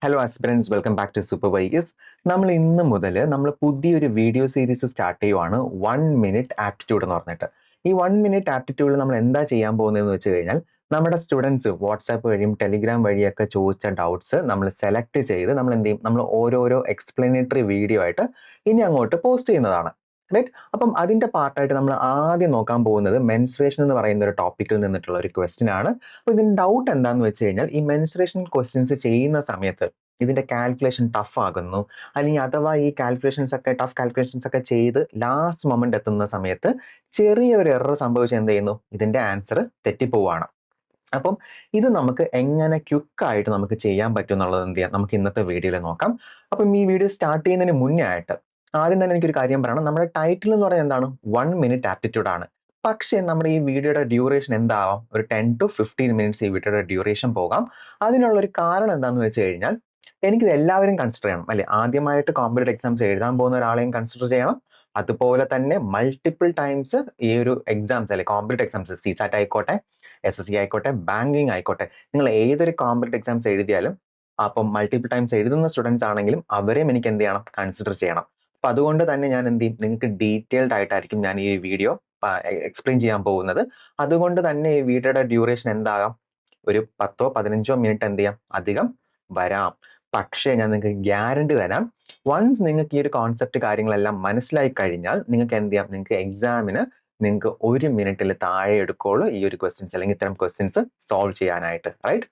Hello aspirants, welcome back to super bikers. നമ്മൾ ഇന്ന് മുതൽ പുതിയൊരു വീഡിയോ സീരീസ് സ്റ്റാർട്ട് ചെയ്യുവാണ്, 1 മിനിറ്റ് ആപ്റ്റിറ്റ്യൂഡ് എന്ന് പറഞ്ഞിട്ട്. ഈ 1 മിനിറ്റ് ആപ്റ്റിറ്റ്യൂഡിൽ നമ്മൾ എന്താ ചെയ്യാൻ പോകുന്നതെന്ന് വെച്ച് കഴിഞ്ഞാൽ, നമ്മുടെ സ്റ്റുഡൻസ് വാട്സാപ്പ് വഴിയും ടെലിഗ്രാം വഴിയൊക്കെ ചോദിച്ച ഡൗട്ട്സ് നമ്മൾ സെലക്ട് ചെയ്ത് നമ്മൾ എന്ത് ചെയ്യും, നമ്മൾ ഓരോരോ എക്സ്പ്ലനേറ്ററി വീഡിയോ ആയിട്ട് ഇനി അങ്ങോട്ട് പോസ്റ്റ് ചെയ്യുന്നതാണ്. റൈറ്റ്. അപ്പം അതിന്റെ പാർട്ടായിട്ട് നമ്മൾ ആദ്യം നോക്കാൻ പോകുന്നത് മെൻസ്ട്രേഷൻ എന്ന് പറയുന്ന ഒരു ടോപ്പിക്കിൽ നിന്നിട്ടുള്ള ഒരു ക്വസ്റ്റ്യൻ ആണ്. അപ്പൊ ഇതിന്റെ ഡൗട്ട് എന്താന്ന് വെച്ച് കഴിഞ്ഞാൽ, ഈ മെൻസ്ട്രേഷൻ ക്വസ്റ്റ്യൻസ് ചെയ്യുന്ന സമയത്ത് ഇതിന്റെ കാൽക്കുലേഷൻ ടഫ് ആകുന്നു, അല്ലെങ്കിൽ അഥവാ ഈ ടഫ് കാൽക്കുലേഷൻസ് ഒക്കെ ചെയ്ത് ലാസ്റ്റ് മൊമെന്റ് എത്തുന്ന സമയത്ത് ചെറിയൊരു എറർ സംഭവിച്ച് എന്ത് ചെയ്യുന്നു, ഇതിന്റെ ആൻസർ തെറ്റിപ്പോവാണ്. അപ്പം ഇത് നമുക്ക് എങ്ങനെ ക്വിക്കായിട്ട് നമുക്ക് ചെയ്യാൻ പറ്റും എന്നുള്ളത് എന്ത് ചെയ്യാം, നമുക്ക് ഇന്നത്തെ വീഡിയോയിൽ നോക്കാം. അപ്പം ഈ വീഡിയോ സ്റ്റാർട്ട് ചെയ്യുന്നതിന് മുന്നേ ആയിട്ട് ആദ്യം തന്നെ എനിക്കൊരു കാര്യം പറയണം. നമ്മുടെ ടൈറ്റിൽ എന്ന് പറയുന്നത് എന്താണ്? 1 മിനിറ്റ് ആപ്റ്റിറ്റ്യൂഡ് ആണ്. പക്ഷേ നമ്മുടെ ഈ വീഡിയോയുടെ ഡ്യൂറേഷൻ എന്താവാം? ഒരു 10 to 15 മിനിറ്റ്സ് ഈ വീഡിയോയുടെ ഡ്യൂറേഷൻ പോകാം. അതിനുള്ള ഒരു കാരണം എന്താണെന്ന് വെച്ച് കഴിഞ്ഞാൽ, എനിക്കിത് എല്ലാവരും കൺസിഡർ ചെയ്യണം അല്ലെ. ആദ്യമായിട്ട് കോമ്പറ്റേറ്റീവ് എക്സാംസ് എഴുതാൻ പോകുന്ന ഒരാളെയും കൺസിഡർ ചെയ്യണം. അതുപോലെ തന്നെ മൾട്ടിപ്പിൾ ടൈംസ് ഈ ഒരു എക്സാംസ് അല്ലെ, കോമ്പറ്റേറ്റീവ് എക്സാംസ്, സിസാറ്റ് ആയിക്കോട്ടെ, SSC ആയിക്കോട്ടെ, ബാങ്കിങ് ആയിക്കോട്ടെ, നിങ്ങൾ ഏതൊരു കോമ്പറ്റേറ്റീവ് എക്സാംസ് എഴുതിയാലും അപ്പം മൾട്ടിപ്പിൾ ടൈംസ് എഴുതുന്ന സ്റ്റുഡൻസ് ആണെങ്കിലും അവരെയും എനിക്ക് എന്ത് ചെയ്യണം, കൺസിഡർ ചെയ്യണം. അപ്പൊ അതുകൊണ്ട് തന്നെ ഞാൻ എന്ത് ചെയ്യും, നിങ്ങൾക്ക് ഡീറ്റെയിൽഡ് ആയിട്ടായിരിക്കും ഞാൻ ഈ വീഡിയോ എക്സ്പ്ലെയിൻ ചെയ്യാൻ പോകുന്നത്. അതുകൊണ്ട് തന്നെ ഈ വീഡിയോയുടെ ഡ്യൂറേഷൻ എന്താകാം, ഒരു 10-15 മിനിറ്റ് എന്ത് ചെയ്യാം, അധികം വരാം. പക്ഷേ ഞാൻ നിങ്ങൾക്ക് ഗ്യാരണ്ടി തരാം, വൺസ് നിങ്ങൾക്ക് ഈ ഒരു കോൺസെപ്റ്റ് കാര്യങ്ങളെല്ലാം മനസ്സിലായി കഴിഞ്ഞാൽ നിങ്ങൾക്ക് എന്ത് ചെയ്യാം, നിങ്ങൾക്ക് എക്സാമിന് നിങ്ങൾക്ക് 1 മിനിറ്റിൽ താഴെ എടുക്കുള്ളൂ ഈ ഒരു ക്വസ്റ്റ്യൻസ് അല്ലെങ്കിൽ ഇത്തരം ക്വസ്റ്റ്യൻസ് സോൾവ് ചെയ്യാനായിട്ട്. റൈറ്റ്.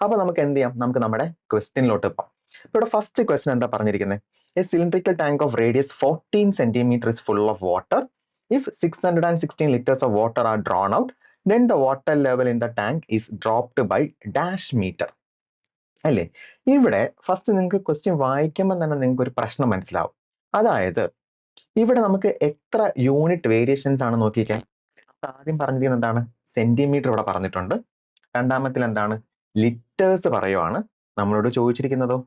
അപ്പൊ നമുക്ക് എന്ത് ചെയ്യാം, നമുക്ക് നമ്മുടെ ക്വസ്റ്റ്യനിലോട്ട് പോകാം. ഇവിടെ ഫസ്റ്റ് ക്വസ്റ്റ്യൻ എന്താ പറഞ്ഞിരിക്കുന്നത്? A cylindrical tank of radius 14 centimeter is full of water. If 616 liters of water are drawn out, then the water level in the tank is dropped by dash meter. അല്ലേ? ഇവിടെ first നിങ്ങൾക്ക് question വായിക്കുമ്പോൾ തന്നെ നിങ്ങൾക്ക് ഒരു പ്രശ്നം മനസ്സിലാവും. അതായത് ഇവിടെ നമുക്ക് എത്ര യൂണിറ്റ് വേരിയേഷൻസ് ആണ് നോക്കിക്കാൻ. ആദ്യം പറഞ്ഞിരിക്കുന്നത് എന്താണ്? സെന്റിമീറ്റർ ഇവിടെ പറഞ്ഞിട്ടുണ്ട്. രണ്ടാമത്തിൽ എന്താണ്? ലിറ്റേഴ്സ് പറയുവാണ്. നമ്മളോട് ചോദിച്ചിരിക്കുന്നതോ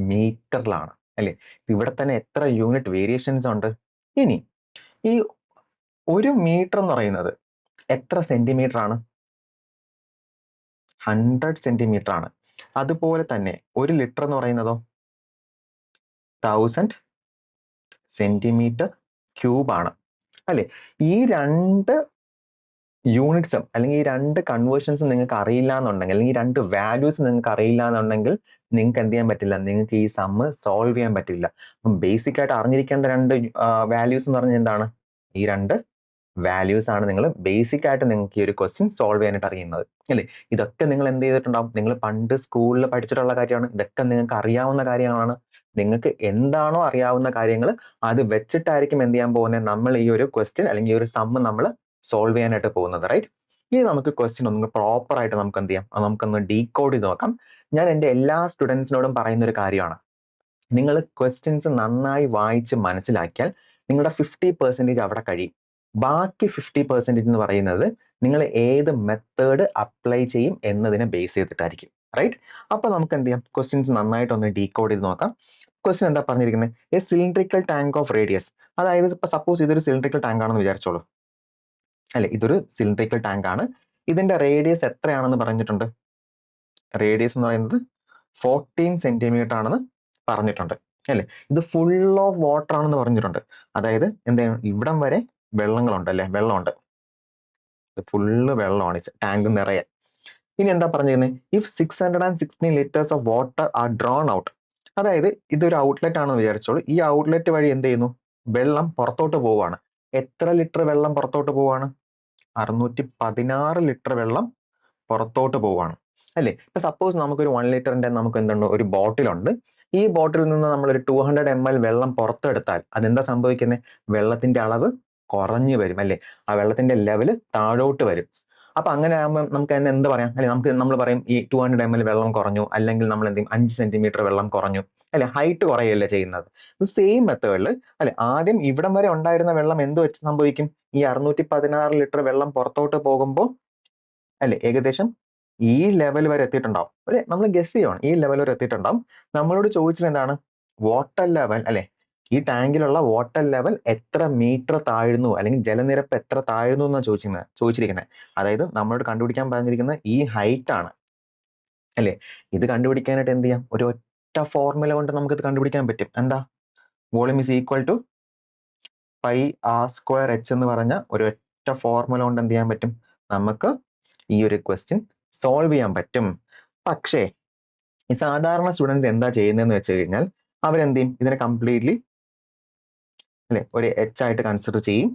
മീറ്ററിലാണ് അല്ലേ. ഇവിടെ തന്നെ എത്ര യൂണിറ്റ് വേരിയേഷൻസ് ഉണ്ട്. ഇനി ഈ 1 മീറ്റർ എന്ന് പറയുന്നത് എത്ര സെന്റിമീറ്റർ ആണ്? 100 സെന്റിമീറ്റർ ആണ്. അതുപോലെ തന്നെ 1 ലിറ്റർ എന്ന് പറയുന്നതോ 1000 സെന്റിമീറ്റർ ക്യൂബ് ആണ് അല്ലെ. ഈ രണ്ട് യൂണിറ്റ്സും അല്ലെങ്കിൽ ഈ രണ്ട് കൺവേർഷൻസും നിങ്ങൾക്ക് അറിയില്ല എന്നുണ്ടെങ്കിൽ, അല്ലെങ്കിൽ ഈ രണ്ട് വാല്യൂസ് നിങ്ങൾക്ക് അറിയില്ല എന്നുണ്ടെങ്കിൽ നിങ്ങൾക്ക് എന്ത് ചെയ്യാൻ പറ്റില്ല, നിങ്ങൾക്ക് ഈ സമ്മ് സോൾവ് ചെയ്യാൻ പറ്റില്ല. അപ്പം ബേസിക് ആയിട്ട് അറിഞ്ഞിരിക്കേണ്ട രണ്ട് വാല്യൂസ് എന്ന് പറഞ്ഞാൽ എന്താണ്? ഈ രണ്ട് വാല്യൂസ് ആണ് നിങ്ങൾ ബേസിക് ആയിട്ട് നിങ്ങൾക്ക് ഈ ഒരു ക്വസ്റ്റ്യൻ സോൾവ് ചെയ്യാനായിട്ട് അറിയുന്നത് അല്ലേ. ഇതൊക്കെ നിങ്ങൾ എന്ത് ചെയ്തിട്ടുണ്ടാവും, നിങ്ങൾ പണ്ട് സ്കൂളിൽ പഠിച്ചിട്ടുള്ള കാര്യമാണ്. ഇതൊക്കെ നിങ്ങൾക്ക് അറിയാവുന്ന കാര്യങ്ങളാണ്. നിങ്ങൾക്ക് എന്താണോ അറിയാവുന്ന കാര്യങ്ങൾ അത് വെച്ചിട്ടായിരിക്കും എന്ത് ചെയ്യാൻ പോകുന്നത്, നമ്മൾ ഈ ഒരു ക്വസ്റ്റ്യൻ അല്ലെങ്കിൽ ഈ ഒരു സമ്മ് നമ്മൾ സോൾവ് ചെയ്യാനായിട്ട് പോകുന്നത്. റൈറ്റ്. ഇനി നമുക്ക് ക്വസ്റ്റ്യൻ ഒന്ന് പ്രോപ്പർ ആയിട്ട് നമുക്ക് എന്ത് ചെയ്യാം, നമുക്കൊന്ന് ഡീകോഡ് ചെയ്ത് നോക്കാം. ഞാൻ എൻ്റെ എല്ലാ സ്റ്റുഡൻസിനോടും പറയുന്ന ഒരു കാര്യമാണ്, നിങ്ങൾ ക്വസ്റ്റ്യൻസ് നന്നായി വായിച്ച് മനസ്സിലാക്കിയാൽ നിങ്ങളുടെ 50% അവിടെ കഴിയും. ബാക്കി 50% എന്ന് പറയുന്നത് നിങ്ങൾ ഏത് മെത്തേഡ് അപ്ലൈ ചെയ്യും എന്നതിനെ ബേസ് ചെയ്തിട്ടായിരിക്കും. റൈറ്റ്. അപ്പൊ നമുക്ക് എന്ത് ചെയ്യാം, ക്വസ്റ്റ്യൻസ് നന്നായിട്ടൊന്ന് ഡീകോഡ് ചെയ്ത് നോക്കാം. ക്വസ്റ്റ്യൻ എന്താ പറഞ്ഞിരിക്കുന്നത്? A cylindrical tank of radius. അതായത് ഇപ്പൊ സപ്പോസ് ഇതൊരു സിലിണ്ടറിക്കൽ ടാങ്ക് ആണെന്ന് വിചാരിച്ചോളൂ അല്ലെ. ഇതൊരു സിലിണ്ടറിക്കൽ ടാങ്ക് ആണ്. ഇതിന്റെ റേഡിയസ് എത്രയാണെന്ന് പറഞ്ഞിട്ടുണ്ട്? റേഡിയസ് എന്ന് പറയുന്നത് 14 സെന്റിമീറ്റർ ആണെന്ന് പറഞ്ഞിട്ടുണ്ട് അല്ലെ. ഇത് ഫുൾ ഓഫ് വാട്ടർ ആണെന്ന് പറഞ്ഞിട്ടുണ്ട്. അതായത് എന്താണ്, ഇവിടം വരെ വെള്ളങ്ങളുണ്ട് അല്ലെ, വെള്ളമുണ്ട്. ഇത് ഫുള്ള് വെള്ളമാണ് ടാങ്ക് നിറയെ. ഇനി എന്താ പറഞ്ഞിരുന്നത്? If 616 liters of water are drawn out. അതായത് ഇതൊരു ഔട്ട്ലെറ്റ് ആണെന്ന് വിചാരിച്ചോളൂ. ഈ ഔട്ട്ലെറ്റ് വഴി എന്ത് ചെയ്യുന്നു, വെള്ളം പുറത്തോട്ട് പോവാണ്. എത്ര ലിറ്റർ വെള്ളം പുറത്തോട്ട് പോവാണ്? 616 ലിറ്റർ വെള്ളം പുറത്തോട്ട് പോവാണ് അല്ലേ. ഇപ്പൊ സപ്പോസ് നമുക്കൊരു 1 ലിറ്ററിന്റെ നമുക്ക് എന്തുണ്ട്, ഒരു ബോട്ടിലുണ്ട്. ഈ ബോട്ടിലിൽ നിന്ന് നമ്മളൊരു 200 ml വെള്ളം പുറത്തെടുത്താൽ അതെന്താ സംഭവിക്കുന്നത്? വെള്ളത്തിന്റെ അളവ് കുറഞ്ഞു വരും അല്ലേ. ആ വെള്ളത്തിന്റെ ലെവല് താഴോട്ട് വരും. അപ്പൊ അങ്ങനെ ആകുമ്പോൾ നമുക്ക് തന്നെ എന്ത് പറയാം അല്ലെ, നമ്മൾ പറയും ഈ 200 ml വെള്ളം കുറഞ്ഞു, അല്ലെങ്കിൽ നമ്മൾ എന്ത് ചെയ്യും, 5 സെന്റിമീറ്റർ വെള്ളം കുറഞ്ഞു അല്ലെ, ഹൈറ്റ് കുറയല്ലേ ചെയ്യുന്നത്. സെയിം മെത്തേഡിൽ അല്ലെ, ആദ്യം ഇവിടം വരെ ഉണ്ടായിരുന്ന വെള്ളം എന്ത് വെച്ച് സംഭവിക്കും, ഈ 616 ലിറ്റർ വെള്ളം പുറത്തോട്ട് പോകുമ്പോൾ അല്ലെ ഏകദേശം ഈ ലെവൽ വരെ എത്തിയിട്ടുണ്ടാവും അല്ലെ. നമ്മൾ ഗസ് ചെയ്യണം, ഈ ലെവൽ വരെ എത്തിയിട്ടുണ്ടാവും. നമ്മളോട് ചോദിച്ചത് എന്താണ്? വാട്ടർ ലെവൽ അല്ലെ, ഈ ടാങ്കിലുള്ള വാട്ടർ ലെവൽ എത്ര മീറ്റർ താഴ്ന്നു, അല്ലെങ്കിൽ ജലനിരപ്പ് എത്ര താഴ്ന്നു എന്നാണ് ചോദിച്ചിരിക്കുന്നത്. അതായത് നമ്മളോട് കണ്ടുപിടിക്കാൻ പറഞ്ഞിരിക്കുന്ന ഈ ഹൈറ്റ് ആണ്. അല്ലേ? ഇത് കണ്ടുപിടിക്കാനായിട്ട് എന്ത് ചെയ്യാം? ഒരു ഒറ്റ ഫോർമുല കൊണ്ട് നമുക്കിത് കണ്ടുപിടിക്കാൻ പറ്റും. എന്താ? Volume is equal to pi R square H എന്ന് പറഞ്ഞ ഒരു ഒറ്റ ഫോർമുല കൊണ്ട് എന്ത് ചെയ്യാൻ പറ്റും? നമുക്ക് ഈ ഒരു ക്വസ്റ്റ്യൻ സോൾവ് ചെയ്യാൻ പറ്റും. പക്ഷേ ഈ സാധാരണ സ്റ്റുഡൻസ് എന്താ ചെയ്യുന്നതെന്ന് വെച്ച് കഴിഞ്ഞാൽ അവരെന്ത് ചെയ്യും? ഇതിനെ കംപ്ലീറ്റ്ലി അല്ലെ ഒരു എച്ച് ആയിട്ട് കൺസിഡർ ചെയ്യും.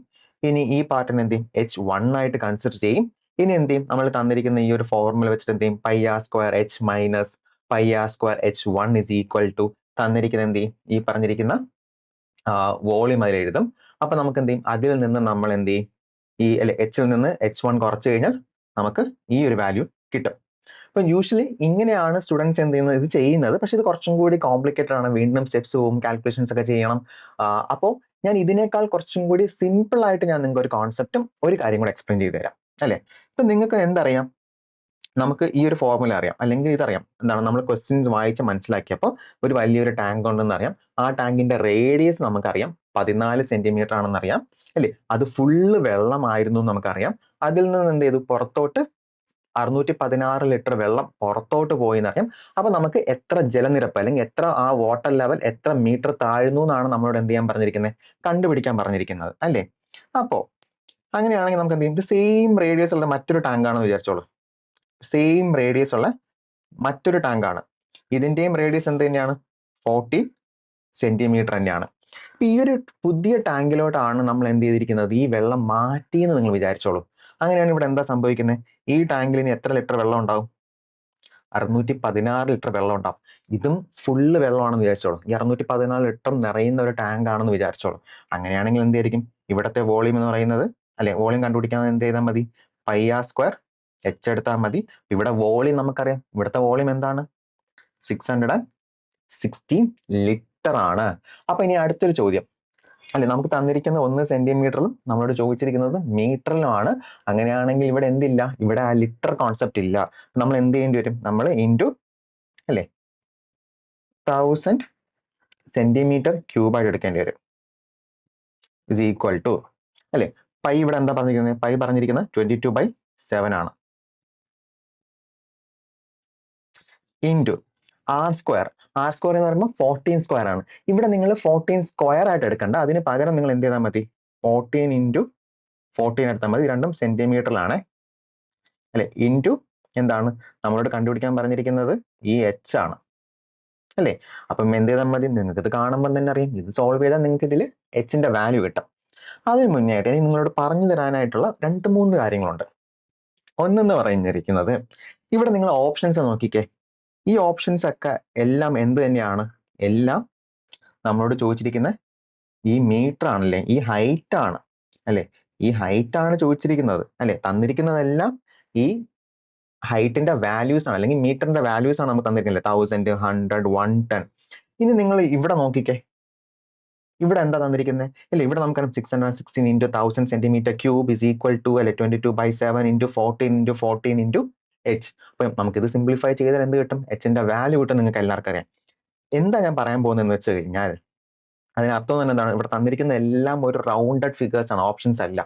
ഇനി ഈ പാർട്ടിനെ എന്ത് ചെയ്യും? H1 ആയിട്ട് കൺസിഡർ ചെയ്യും. ഇനി എന്ത് ചെയ്യും? നമ്മൾ തന്നിരിക്കുന്ന ഈ ഒരു ഫോർമുല വെച്ചിട്ട് എന്ത് ചെയ്യും? Pi R square H minus pi R square H1 is equal to തന്നിരിക്കുന്ന എന്ത് ചെയ്യും? ഈ പറഞ്ഞിരിക്കുന്ന വോളിയം അതിൽ എഴുതും. അപ്പൊ നമുക്ക് എന്ത് ചെയ്യും? അതിൽ നിന്ന് നമ്മൾ എന്ത് ചെയ്യും? ഈ അല്ലെ എച്ചിൽ നിന്ന് H1 കുറച്ച് കഴിഞ്ഞാൽ നമുക്ക് ഈ ഒരു വാല്യൂ കിട്ടും. അപ്പൊ യൂഷ്വലി ഇങ്ങനെയാണ് സ്റ്റുഡൻസ് എന്ത് ചെയ്യുന്നത്? ഇത് ചെയ്യുന്നത്. പക്ഷെ ഇത് കുറച്ചും കൂടി കോംപ്ലിക്കേറ്റഡ് ആണ്. വീണ്ടും സ്റ്റെപ്സ് പോവും, കാൽക്കുലേഷൻസ് ഒക്കെ ചെയ്യണം. അപ്പോൾ ഞാൻ ഇതിനേക്കാൾ കുറച്ചും കൂടി സിമ്പിൾ ആയിട്ട് ഞാൻ നിങ്ങൾക്ക് ഒരു കോൺസെപ്റ്റും ഒരു കാര്യം കൂടെ എക്സ്പ്ലെയിൻ ചെയ്ത് തരാം. അല്ലെ? ഇപ്പൊ നിങ്ങൾക്ക് എന്തറിയാം? നമുക്ക് ഈ ഒരു ഫോർമുല അറിയാം, അല്ലെങ്കിൽ ഇതറിയാം. എന്താണ്? നമ്മൾ ക്വസ്റ്റ്യൻസ് വായിച്ച് മനസ്സിലാക്കിയപ്പോൾ ഒരു വലിയൊരു ടാങ്ക് ഉണ്ടെന്ന് അറിയാം. ആ ടാങ്കിന്റെ റേഡിയസ് നമുക്കറിയാം 14 സെന്റിമീറ്റർ ആണെന്ന് അറിയാം. അല്ലേ? അത് ഫുള്ള് വെള്ളമായിരുന്നു നമുക്കറിയാം. അതിൽ നിന്ന് എന്ത് ചെയ്തു? പുറത്തോട്ട് 616 ലിറ്റർ വെള്ളം പുറത്തോട്ട് പോയി എന്നറിയാം. അപ്പൊ നമുക്ക് എത്ര ജലനിരപ്പ് അല്ലെങ്കിൽ എത്ര ആ വാട്ടർ ലെവൽ എത്ര മീറ്റർ താഴ്ന്നു എന്നാണ് നമ്മളോട് എന്ത് ചെയ്യാൻ പറഞ്ഞിരിക്കുന്നത്? കണ്ടുപിടിക്കാൻ പറഞ്ഞിരിക്കുന്നത്. അല്ലേ? അപ്പോ അങ്ങനെയാണെങ്കിൽ നമുക്ക് എന്ത് ചെയ്യും? ഇത് സെയിം റേഡിയസ് ഉള്ള മറ്റൊരു ടാങ്ക് ആണെന്ന് വിചാരിച്ചോളൂ. സെയിം റേഡിയസ് ഉള്ള മറ്റൊരു ടാങ്ക് ആണ്. ഇതിന്റെയും റേഡിയസ് എന്ത് തന്നെയാണ്? 40 സെന്റിമീറ്റർ തന്നെയാണ്. ഈ ഒരു പുതിയ ടാങ്കിലോട്ടാണ് നമ്മൾ എന്ത് ചെയ്തിരിക്കുന്നത്? ഈ വെള്ളം മാറ്റിയെന്ന് നിങ്ങൾ വിചാരിച്ചോളൂ. അങ്ങനെയാണ് ഇവിടെ എന്താ സംഭവിക്കുന്നത്? ഈ ടാങ്കിൽ ഇനി എത്ര ലിറ്റർ വെള്ളം ഉണ്ടാവും? 616 ലിറ്റർ വെള്ളം ഉണ്ടാവും. ഇതും ഫുള്ള് വെള്ളമാണെന്ന് വിചാരിച്ചോളൂ. ഈ 616 ലിറ്റർ നിറയുന്ന ഒരു ടാങ്ക് ആണെന്ന് വിചാരിച്ചോളൂ. അങ്ങനെയാണെങ്കിൽ എന്തായിരിക്കും ഇവിടുത്തെ വോളിയം എന്ന് പറയുന്നത്? അല്ലെ, വോളിയം കണ്ടുപിടിക്കാൻ എന്ത് ചെയ്താൽ മതി? പൈ ആർ സ്ക്വയർ എച്ച് എടുത്താൽ മതി. ഇവിടെ വോളിയം നമുക്കറിയാം. ഇവിടുത്തെ വോളിയം എന്താണ്? 616 ലിറ്റർ ആണ്. അപ്പൊ ഇനി അടുത്തൊരു ചോദ്യം, അല്ലെ, നമുക്ക് തന്നിരിക്കുന്ന 1 സെന്റിമീറ്ററിലും നമ്മളോട് ചോദിച്ചിരിക്കുന്നത് മീറ്ററിലുമാണ്. അങ്ങനെയാണെങ്കിൽ ഇവിടെ എന്തില്ല? ഇവിടെ ആ ലിറ്റർ കോൺസെപ്റ്റ് ഇല്ല. നമ്മൾ എന്ത് ചെയ്യേണ്ടി വരും? നമ്മൾ ഇൻറ്റു അല്ലെ 1000 സെന്റിമീറ്റർ ക്യൂബായിട്ട് എടുക്കേണ്ടി വരും. ഇസ് ഈക്വൽ ടു അല്ലെ, പൈ ഇവിടെ എന്താ പറഞ്ഞിരിക്കുന്നത്? പൈ പറഞ്ഞിരിക്കുന്നത് 22/7 ആണ്. Into R square. R square എന്ന് പറയുമ്പോൾ 14 സ്ക്വയർ ആണ്. ഇവിടെ നിങ്ങൾ 14 സ്ക്വയർ ആയിട്ട് എടുക്കണ്ട. അതിന് പകരം നിങ്ങൾ എന്ത് ചെയ്താൽ മതി? 14 ഇൻറ്റു 14 എടുത്താൽ മതി. രണ്ടും സെന്റിമീറ്ററിലാണ്. അല്ലെ? ഇൻറ്റു എന്താണ് നമ്മളോട് കണ്ടുപിടിക്കാൻ പറഞ്ഞിരിക്കുന്നത്? ഈ എച്ച് ആണ്. അല്ലേ? അപ്പം എന്ത് ചെയ്താൽ മതി? നിങ്ങൾക്ക് ഇത് കാണുമ്പോൾ തന്നെ അറിയാം. ഇത് സോൾവ് ചെയ്താൽ നിങ്ങൾക്ക് ഇതിൽ എച്ചിന്റെ വാല്യൂ കിട്ടും. അതിന് മുന്നേ ആയിട്ട് ഇനി നിങ്ങളോട് പറഞ്ഞു തരാനായിട്ടുള്ള 2-3 കാര്യങ്ങളുണ്ട്. ഒന്നെന്ന് പറഞ്ഞിരിക്കുന്നത്, ഇവിടെ നിങ്ങൾ ഓപ്ഷൻസ് നോക്കിക്കേ. ഈ ഓപ്ഷൻസ് ഒക്കെ എല്ലാം എന്ത് തന്നെയാണ്? എല്ലാം നമ്മളോട് ചോദിച്ചിരിക്കുന്ന ഈ മീറ്റർ ആണല്ലേ, ഈ ഹൈറ്റ് ആണ്. അല്ലെ? ഈ ഹൈറ്റ് ആണ് ചോദിച്ചിരിക്കുന്നത്. അല്ലെ? തന്നിരിക്കുന്നതെല്ലാം ഈ ഹൈറ്റിന്റെ വാല്യൂസ് ആണ്, അല്ലെങ്കിൽ മീറ്ററിന്റെ വാല്യൂസ് ആണ് നമുക്ക് തന്നിരിക്കുന്നത്. 1000, 100, 110. ഇനി നിങ്ങൾ ഇവിടെ നോക്കിക്കേ. ഇവിടെ എന്താ തന്നിരിക്കുന്നത്? അല്ലെ, ഇവിടെ നമുക്ക് 616 into 1000 centimetre cube is equal to അല്ലെ 22/7 ഇൻറ്റു 14 ഇൻറ്റു 14 ഇൻറ്റു എച്ച്. അപ്പൊ നമുക്കിത് സിംപ്ലിഫൈ ചെയ്താൽ എന്ത് കിട്ടും? എച്ചിന്റെ വാല്യൂ കിട്ടും. നിങ്ങൾക്ക് എല്ലാവർക്കും അറിയാം. എന്താ ഞാൻ പറയാൻ പോകുന്നതെന്ന് വെച്ച് കഴിഞ്ഞാൽ അതിനർത്ഥം തന്നെ എന്താണ്? ഇവിടെ തന്നിരിക്കുന്ന എല്ലാം ഒരു റൗണ്ടഡ് ഫിഗേഴ്സ് ആണ്, ഓപ്ഷൻസ് അല്ല.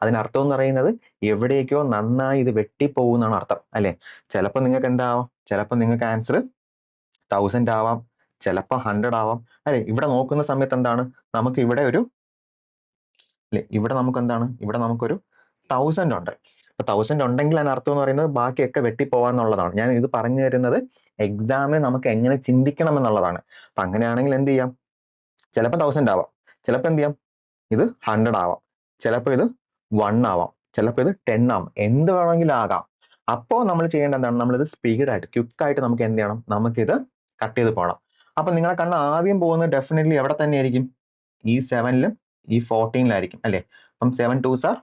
അതിനർത്ഥം എന്ന് പറയുന്നത് എവിടേക്കോ നന്നായി ഇത് വെട്ടിപ്പോകുന്നാണ് അർത്ഥം. അല്ലെ? ചിലപ്പോൾ നിങ്ങൾക്ക് എന്താവാം? ചിലപ്പോൾ നിങ്ങൾക്ക് ആൻസർ 1000 ആവാം, ചിലപ്പോൾ 100 ആവാം. അല്ലെ? ഇവിടെ നോക്കുന്ന സമയത്ത് എന്താണ്? നമുക്ക് ഇവിടെ ഒരു അല്ലെ, ഇവിടെ നമുക്ക് എന്താണ്? ഇവിടെ നമുക്കൊരു 1000 ഉണ്ട്. അപ്പൊ 1000 ഉണ്ടെങ്കിൽ അതിനർത്ഥം എന്ന് പറയുന്നത് ബാക്കിയൊക്കെ വെട്ടിപ്പോവാന്നുള്ളതാണ്. ഞാൻ ഇത് പറഞ്ഞു തരുന്നത് എക്സാമിന് നമുക്ക് എങ്ങനെ ചിന്തിക്കണം എന്നുള്ളതാണ്. അപ്പൊ അങ്ങനെയാണെങ്കിൽ എന്ത് ചെയ്യാം? ചിലപ്പോൾ 1000 ആവാം, ചിലപ്പോൾ എന്ത് ചെയ്യാം? ഇത് 100 ആവാം, ചിലപ്പോൾ ഇത് 1 ആവാം, ചിലപ്പോൾ ഇത് 10 ആവാം, എന്ത് വേണമെങ്കിലും ആകാം. അപ്പോൾ നമ്മൾ ചെയ്യേണ്ട എന്താണ്? നമ്മളിത് സ്പീഡായിട്ട് ക്വിക്കായിട്ട് നമുക്ക് എന്ത് ചെയ്യണം? നമുക്കിത് കട്ട് ചെയ്ത് പോകണം. അപ്പൊ നിങ്ങളെ കണ്ണ് ആദ്യം പോകുന്നത് ഡെഫിനറ്റ്ലി എവിടെ തന്നെയായിരിക്കും? ഈ 7-ലും ഈ 14-ലായിരിക്കും. അല്ലെ? അപ്പം 7 2s are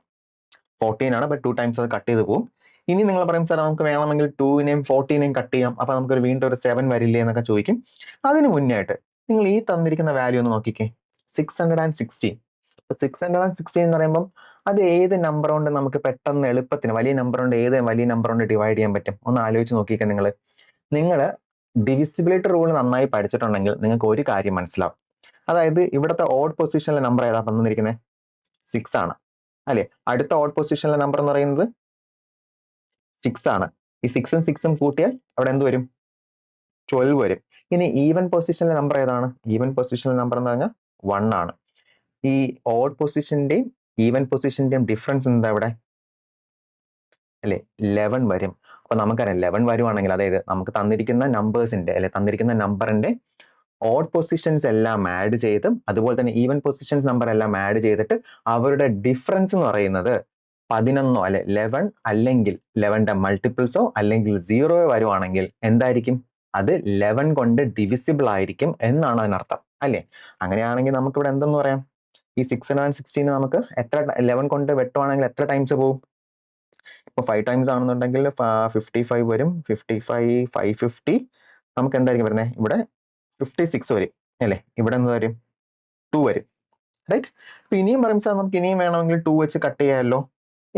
14 ആണ്. അപ്പൊ 2 times അത് കട്ട് ചെയ്ത് പോകും. ഇനി നിങ്ങൾ പറയും, സാർ നമുക്ക് വേണമെങ്കിൽ 2-നെയും 14-നെയും കട്ട് ചെയ്യാം, അപ്പൊ നമുക്ക് വീണ്ടും ഒരു 7 വരില്ലേ എന്നൊക്കെ ചോദിക്കും. അതിന് മുന്നേ ആയിട്ട് നിങ്ങൾ ഈ തന്നിരിക്കുന്ന വാല്യൂ ഒന്ന് നോക്കിക്കേ. 616. 616 എന്ന് പറയുമ്പോൾ അത് ഏത് നമ്പർ കൊണ്ട് നമുക്ക് പെട്ടെന്ന് എളുപ്പത്തിന്, വലിയ നമ്പർ കൊണ്ട് ഏത് വലിയ നമ്പർ കൊണ്ട് ഡിവൈഡ് ചെയ്യാൻ പറ്റും? ഒന്ന് ആലോചിച്ച് നോക്കിക്കേ. നിങ്ങൾ ഡിവിസിബിലിറ്റി റൂൾ നന്നായി പഠിച്ചിട്ടുണ്ടെങ്കിൽ നിങ്ങൾക്ക് ഒരു കാര്യം മനസ്സിലാവും. അതായത് ഇവിടുത്തെ ഓഡ് പൊസിഷനിലെ നമ്പർ ഏതാ തന്നിരിക്കുന്നത്? 6 ആണ്. അല്ലെ? അടുത്ത ഓഡ് പൊസിഷനിലെ നമ്പർ എന്ന് പറയുന്നത് 6 ആണ്. ഈ 6ഉം 6ഉം കൂട്ടിയാൽ അവിടെ എന്ത് വരും? 12 വരും. ഇനി ഈവൻ പൊസിഷനിലെ നമ്പർ ഏതാണ്? ഈവൻ പൊസിഷനിലെ നമ്പർ എന്ന് പറഞ്ഞാൽ 1 ആണ്. ഈ ഓഡ് പൊസിഷന്റെയും ഈവൻ പൊസിഷന്റെയും ഡിഫറൻസ് എന്താ ഇവിടെ? അല്ലെ 11 വരും. അപ്പൊ നമുക്കറിയാം 11 വരുവാണെങ്കിൽ, അതായത് നമുക്ക് തന്നിരിക്കുന്ന നമ്പേഴ്സിന്റെ അല്ലെ തന്നിരിക്കുന്ന നമ്പറിന്റെ ഓഡ് പൊസിഷൻസ് എല്ലാം ആഡ് ചെയ്ത് അതുപോലെ തന്നെ ഈവൻ പൊസിഷൻസ് നമ്പർ എല്ലാം ആഡ് ചെയ്തിട്ട് അവരുടെ ഡിഫറൻസ് എന്ന് പറയുന്നത് 11 അല്ലെ 11 അല്ലെങ്കിൽ 11ന്റെ മൾട്ടിപ്പിൾസോ അല്ലെങ്കിൽ 0 വരുവാണെങ്കിൽ എന്തായിരിക്കും? അത് 11 കൊണ്ട് ഡിവിസിബിൾ ആയിരിക്കും എന്നാണ് അതിനർത്ഥം അല്ലെ? അങ്ങനെയാണെങ്കിൽ നമുക്ക് ഇവിടെ എന്തെന്ന് പറയാം? ഈ 6 and 16 നമുക്ക് എത്ര 11 കൊണ്ട് വെട്ടുവാണെങ്കിൽ എത്ര ടൈംസ് പോകും? ഇപ്പൊ 5 ടൈംസ് ആണെന്നുണ്ടെങ്കിൽ 55 വരും. 55 550 നമുക്ക് എന്തായിരിക്കും വരുന്നത്? ഇവിടെ 56 വരും അല്ലേ? ഇവിടെ എന്ത് വരും? 2 വരും. റൈറ്റ്? അപ്പൊ ഇനിയും പറയുമ്പോൾ നമുക്ക് ഇനിയും വേണമെങ്കിൽ 2 വെച്ച് കട്ട് ചെയ്യാമല്ലോ.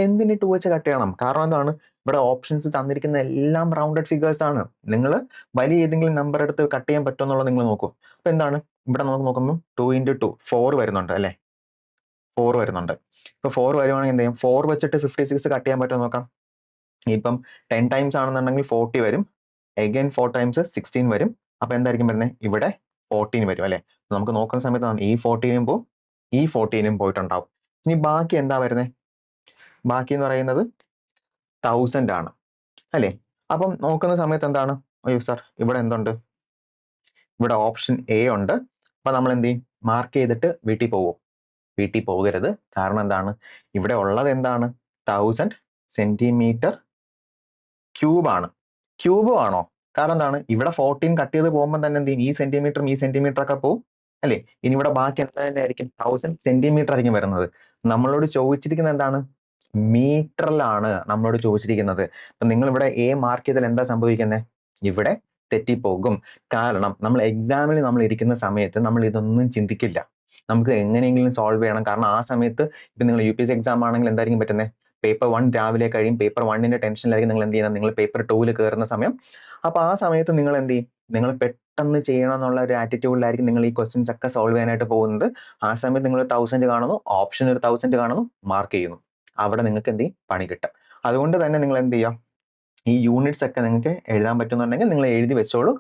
എന്തിന് 2 വെച്ച് കട്ട് ചെയ്യണം? കാരണം എന്താണ്? ഇവിടെ ഓപ്ഷൻസ് തന്നിരിക്കുന്ന എല്ലാം റൗണ്ടഡ് ഫിഗേഴ്സ് ആണ്. നിങ്ങൾ വലിയ ഏതെങ്കിലും നമ്പർ എടുത്ത് കട്ട് ചെയ്യാൻ പറ്റുമോ എന്നുള്ളത് നിങ്ങൾ നോക്കൂ. അപ്പൊ എന്താണ് ഇവിടെ നമുക്ക് നോക്കുമ്പോൾ 2 into 2 4 വരുന്നുണ്ട് അല്ലെ? 4 വരുന്നുണ്ട്. ഇപ്പൊ 4 വരുവാണെങ്കിൽ എന്ത് ചെയ്യും? 4 വെച്ചിട്ട് 56 കട്ട് ചെയ്യാൻ പറ്റുമോ നോക്കാം. ഇപ്പം 10 ടൈംസ് ആണെന്നുണ്ടെങ്കിൽ 40 വരും. അഗൈൻ 4 ടൈംസ് 16 വരും. അപ്പൊ എന്തായിരിക്കും വരുന്നത്? ഇവിടെ 14 വരും അല്ലെ? നമുക്ക് നോക്കുന്ന സമയത്താണ് ഈ 14 പോവും, ഈ 14 പോയിട്ടുണ്ടാവും. ഇനി ബാക്കി എന്താ വരുന്നത്? ബാക്കി എന്ന് പറയുന്നത് 1000 ആണ് അല്ലെ? അപ്പം നോക്കുന്ന സമയത്ത് എന്താണ്? അയ്യോ സാർ, ഇവിടെ എന്തുണ്ട്? ഇവിടെ ഓപ്ഷൻ എ ഉണ്ട്. അപ്പൊ നമ്മൾ എന്ത് ചെയ്യും? മാർക്ക് ചെയ്തിട്ട് വീട്ടിൽ പോവും. വീട്ടിൽ പോകരുത്. കാരണം എന്താണ്? ഇവിടെ ഉള്ളത് എന്താണ്? 1000 സെന്റിമീറ്റർ ക്യൂബ് ആണ്. ക്യൂബ് ആണോ? കാരണം എന്താണ്? ഇവിടെ 14 കട്ട് ചെയ്ത് പോകുമ്പോൾ തന്നെ എന്ത് ചെയ്യും? ഈ സെന്റിമീറ്റർ ഒക്കെ പോകും അല്ലെ? ഇനി ഇവിടെ ബാക്കി എന്താ തന്നെ ആയിരിക്കും? 1000 സെന്റിമീറ്റർ ആയിരിക്കും വരുന്നത്. നമ്മളോട് ചോദിച്ചിരിക്കുന്നത് എന്താണ്? മീറ്ററിലാണ് നമ്മളോട് ചോദിച്ചിരിക്കുന്നത്. അപ്പൊ നിങ്ങൾ ഇവിടെ എ മാർക്ക് ചെയ്താൽ എന്താ സംഭവിക്കുന്നത്? ഇവിടെ തെറ്റിപ്പോകും. കാരണം നമ്മൾ എക്സാമിൽ നമ്മൾ ഇരിക്കുന്ന സമയത്ത് നമ്മൾ ഇതൊന്നും ചിന്തിക്കില്ല. നമുക്ക് എങ്ങനെയെങ്കിലും സോൾവ് ചെയ്യണം. കാരണം ആ സമയത്ത് ഇപ്പൊ നിങ്ങൾ UPSC എക്സാം ആണെങ്കിൽ എന്തായിരിക്കും പറ്റുന്നത്? പേപ്പർ 1 രാവിലെ കഴിയും. പേപ്പർ 1ന്റെ ടെൻഷനിലായിരിക്കും നിങ്ങൾ എന്ത് ചെയ്യുന്നത്? നിങ്ങൾ പേപ്പർ 2 കയറുന്ന സമയം. അപ്പൊ ആ സമയത്ത് നിങ്ങൾ എന്ത് ചെയ്യും? നിങ്ങൾ പെട്ടെന്ന് ചെയ്യണം എന്നുള്ള ഒരു ആറ്റിറ്റ്യൂഡിലായിരിക്കും നിങ്ങൾ ഈ ക്വസ്റ്റ്യൻസ് ഒക്കെ സോൾവ് ചെയ്യാനായിട്ട് പോകുന്നത്. ആ സമയത്ത് നിങ്ങൾ 1000 കാണുന്നു, ഓപ്ഷൻ ഒരു 1000 കാണുന്നു, മാർക്ക് ചെയ്യുന്നു. അവിടെ നിങ്ങൾക്ക് എന്ത് ചെയ്യും? പണി കിട്ടും. അതുകൊണ്ട് തന്നെ നിങ്ങൾ എന്ത് ചെയ്യാം? ഈ യൂണിറ്റ്സ് ഒക്കെ നിങ്ങൾക്ക് എഴുതാൻ പറ്റുന്നുണ്ടെങ്കിൽ നിങ്ങൾ എഴുതി വെച്ചോളൂ.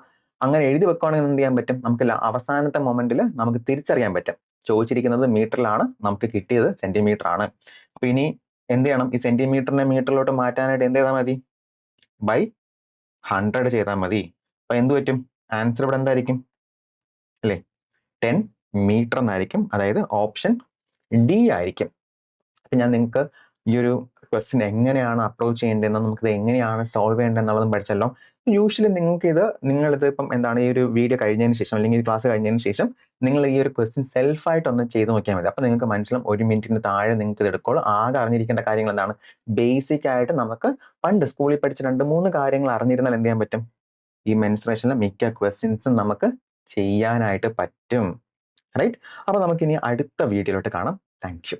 അങ്ങനെ എഴുതി വെക്കുകയാണെങ്കിൽ എന്ത് ചെയ്യാൻ പറ്റും? നമുക്ക് അവസാനത്തെ മൊമെന്റിൽ നമുക്ക് തിരിച്ചറിയാൻ പറ്റും. ചോദിച്ചിരിക്കുന്നത് മീറ്ററിലാണ്, നമുക്ക് കിട്ടിയത് സെന്റിമീറ്റർ ആണ്. അപ്പൊ ഇനി എന്ത് ചെയ്യണം? ഈ സെന്റിമീറ്ററിനെ മീറ്ററിലോട്ട് മാറ്റാനായിട്ട് എന്ത് ചെയ്താൽ മതി? ബൈ 100 ചെയ്താൽ മതി. അപ്പൊ എന്ത് പറ്റും? ആൻസർ ഇവിടെ എന്തായിരിക്കും? അല്ലേ? 10 മീറ്റർ എന്നായിരിക്കും. അതായത് ഓപ്ഷൻ ഡി ആയിരിക്കും. അപ്പൊ ഞാൻ നിങ്ങൾക്ക് ഈ ഒരു ക്വസ്റ്റ്യൻ എങ്ങനെയാണ് അപ്രോച്ച് ചെയ്യേണ്ടതെന്നും നമുക്കിത് എങ്ങനെയാണ് സോൾവ് ചെയ്യേണ്ടതെന്നുള്ളതും പഠിച്ചല്ലോ. യൂഷ്വലി നിങ്ങളിത് ഇപ്പം എന്താണ്, ഈ ഒരു വീഡിയോ കഴിഞ്ഞതിന് ശേഷം അല്ലെങ്കിൽ ഈ ക്ലാസ് കഴിഞ്ഞതിന് ശേഷം നിങ്ങൾ ഈ ഒരു ക്വസ്റ്റ്യൻ സെൽഫായിട്ടൊന്ന് ചെയ്ത് നോക്കിയാൽ മതി. അപ്പൊ നിങ്ങൾക്ക് മനസ്സിലും 1 മിനിറ്റിന് താഴെ നിങ്ങൾക്ക് ഇത് എടുക്കുള്ളൂ. ആകെ അറിഞ്ഞിരിക്കേണ്ട കാര്യങ്ങൾ എന്താണ്? ബേസിക് ആയിട്ട് നമുക്ക് പണ്ട് സ്കൂളിൽ പഠിച്ച 2-3 കാര്യങ്ങൾ അറിഞ്ഞിരുന്നാൽ എന്ത് ചെയ്യാൻ പറ്റും? ഈ മെൻസ്ട്രേഷനിലെ മിക്ക ക്വസ്റ്റ്യൻസും നമുക്ക് ചെയ്യാനായിട്ട് പറ്റും. റൈറ്റ്? അപ്പൊ നമുക്കിനി അടുത്ത വീഡിയോയിലോട്ട് കാണാം. Thank you.